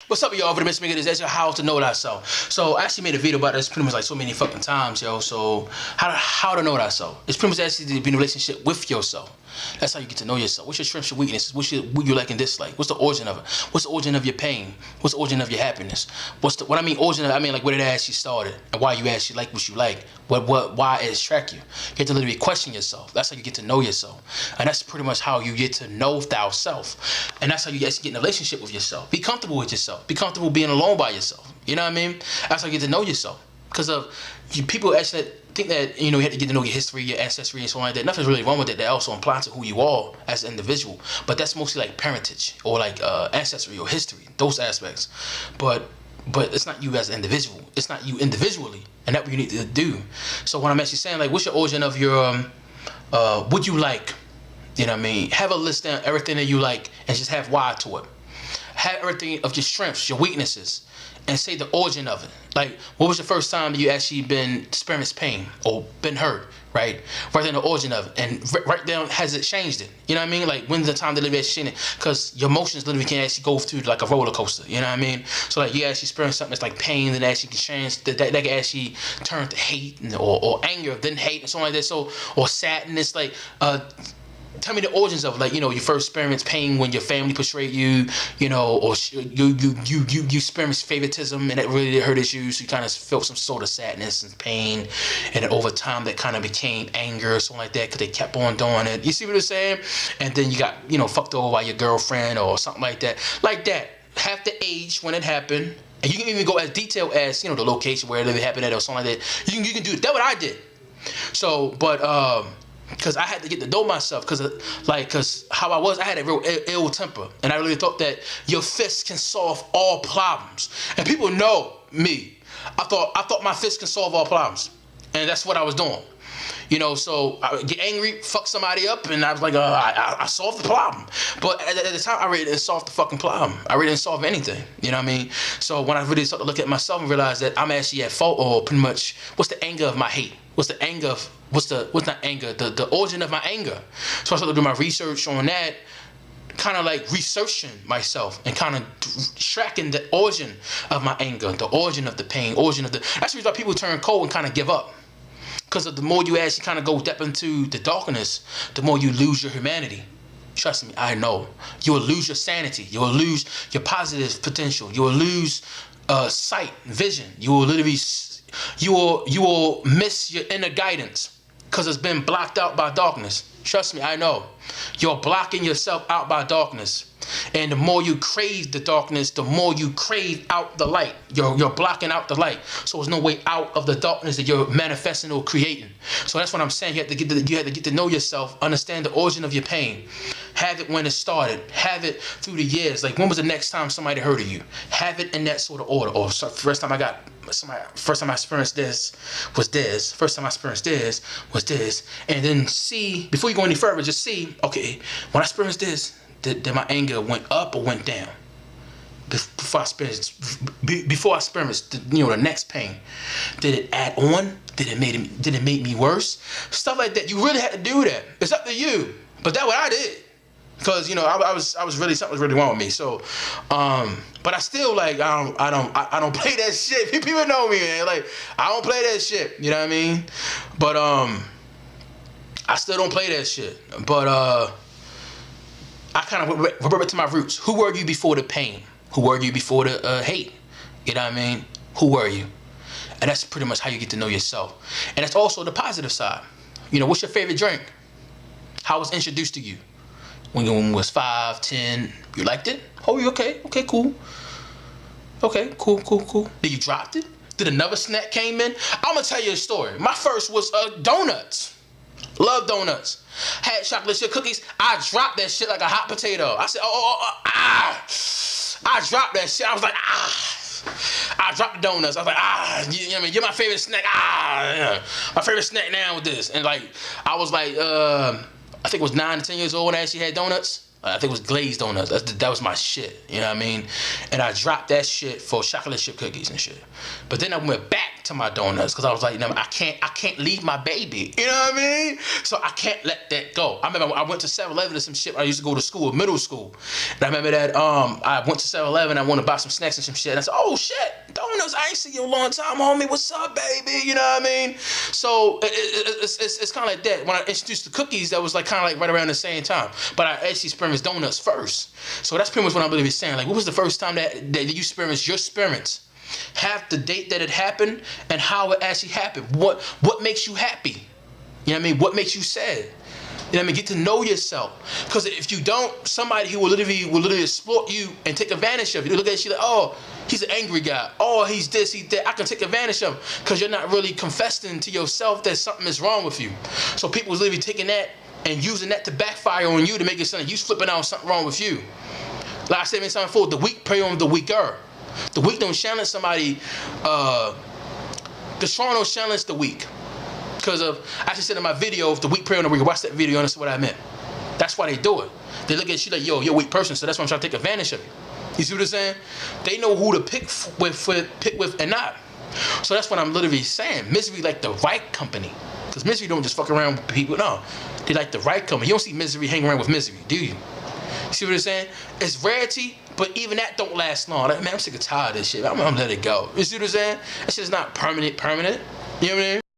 What's up, y'all? For the Miss Maker, this is how to know thyself. So I actually made a video about this pretty much like so many fucking times, yo. So how to know thyself? It's pretty much actually to be in a relationship with yourself. That's how you get to know yourself. What's your strengths, your weaknesses? What you like and dislike? What's the origin of it? What's the origin of your pain? What's the origin of your happiness? What I mean origin of, I mean like where it actually started and why you actually like what you like. Why it attract you. You have to literally question yourself. That's how you get to know yourself. And that's pretty much how you get to know thyself. And that's how you actually get in a relationship with yourself. Be comfortable with yourself. Be comfortable being alone by yourself. You know what I mean? That's how you get to know yourself. Because of people actually think that you have to get to know your history, your ancestry, and so on like that. Nothing's really wrong with that. That also applies to who you are as an individual. But that's mostly like parentage or like ancestry or history, those aspects. But it's not you as an individual. It's not you individually, and that's what you need to do. So when I'm actually saying like, what's your origin of your what you like? You know what I mean? Have a list down everything that you like, and just have why to it. Have everything of your strengths, your weaknesses, and say the origin of it. Like, what was the first time that you actually been experienced pain or been hurt, right? Write down the origin of it, and write down, has it changed it? You know what I mean? Like, when's the time that it actually changed it? Because your emotions literally can actually go through like a roller coaster. You know what I mean? So like, you actually experience something that's like pain that actually can change, that can actually turn to hate or anger, then hate and something like that. So, or sadness, like tell me the origins of, like, you first experienced pain when your family betrayed you, or you experienced favoritism and that really hurted you, so you kind of felt some sort of sadness and pain, and then over time that kind of became anger or something like that because they kept on doing it. You see what I'm saying? And then you got fucked over by your girlfriend or something like that. Like that. Have the age when it happened, and you can even go as detailed as the location where it happened at or something like that. You can do it. That's what I did. So, but because I had to get to know myself, because how I had a real ill temper, and I really thought that your fist can solve all problems. And people know me. I thought my fist can solve all problems, and that's what I was doing. So I would get angry, fuck somebody up, and I was like, I solved the problem. But at the time, I really didn't solve the fucking problem. I really didn't solve anything. You know what I mean? So when I really started to look at myself and realize that I'm actually at fault, or pretty much, what's the anger of my hate? What's the anger of, what's not anger, the origin of my anger? So I started to do my research on that, kind of like researching myself and kind of tracking the origin of my anger, the origin of the pain, that's the reason why people turn cold and kind of give up. Because the more you actually kind of go deep into the darkness, the more you lose your humanity. Trust me, I know. You will lose your sanity. You will lose your positive potential. You will lose sight, vision. You will literally, you will miss your inner guidance because it's been blocked out by darkness. Trust me, I know. You're blocking yourself out by darkness. And the more you crave the darkness, the more you crave out the light. You're blocking out the light. So there's no way out of the darkness that you're manifesting or creating. So that's what I'm saying. You have to get to know yourself, understand the origin of your pain. Have it when it started. Have it through the years. Like, when was the next time somebody hurt you? Have it in that sort of order. Or first time I experienced this was this. First time I experienced this was this. And then see, before you go any further, just see, okay, when I experienced this, did my anger went up or went down? Before I experienced the next pain, did it add on? Did it make me worse? Stuff like that. You really had to do that. It's up to you. But that's what I did. Because I was really, something was really wrong with me. So, but I still, like, I don't play that shit. People know me, man. Like, I don't play that shit. You know what I mean? But I still don't play that shit. But I kind of revert to my roots. Who were you before the pain? Who were you before the hate? You know what I mean? Who were you? And that's pretty much how you get to know yourself. And that's also the positive side. What's your favorite drink? How was introduced to you? When you was 5, 10, you liked it? Oh, you okay? Okay, cool. Okay, cool. Then you dropped it? Did another snack came in? I'm gonna tell you a story. My first was donuts. Love donuts. Had chocolate chip cookies. I dropped that shit like a hot potato. I said, I dropped that shit. I was like, I dropped the donuts. I was like, you know what I mean? You're my favorite snack. Yeah. My favorite snack now with this. And like, I was like, I think it was 9 to 10 years old when I actually had donuts. I think it was glazed donuts. That was my shit. You know what I mean? And I dropped that shit for chocolate chip cookies and shit. But then I went back to my donuts because I was like, you know, I can't leave my baby. You know what I mean? So I can't let that go. I remember I went to 7-Eleven or some shit. I used to go to school, middle school. And I remember that I went to 7-Eleven. I wanted to buy some snacks and some shit. And I said, oh shit, donuts! I ain't seen you in a long time, homie. What's up, baby? You know what I mean? So it's kind of like that. When I introduced the cookies, that was like kind of like right around the same time. But I actually experienced donuts first. So that's pretty much what I'm really saying. Like, what was the first time that you experienced your experience? Have the date that it happened and how it actually happened. What makes you happy? You know what I mean? What makes you sad? You know what I mean? Get to know yourself. Because if you don't, somebody who will literally exploit you and take advantage of you. They look at you like, oh, he's an angry guy. Oh, he's this, he's that. I can take advantage of him. Because you're not really confessing to yourself that something is wrong with you. So people is literally taking that and using that to backfire on you to make it sound like you flipping out something wrong with you. Like I said in something before, the weak prey on the weaker. The weak don't challenge somebody. The strong don't challenge the weak. Because I actually said in my video, if the weak prey on the weak, watch that video and that's what I meant. That's why they do it. They look at you like, yo, you're a weak person, so that's why I'm trying to take advantage of you. You see what I'm saying? They know who to pick with and not. So that's what I'm literally saying. Misery like the right company. Because misery don't just fuck around with people. No, they like the right company. You don't see misery hanging around with misery, do you? See what I'm saying? It's rarity, but even that don't last long. Like, man, I'm sick and tired of this shit. I'm gonna let it go. You see what I'm saying? That shit's not permanent. You know what I mean?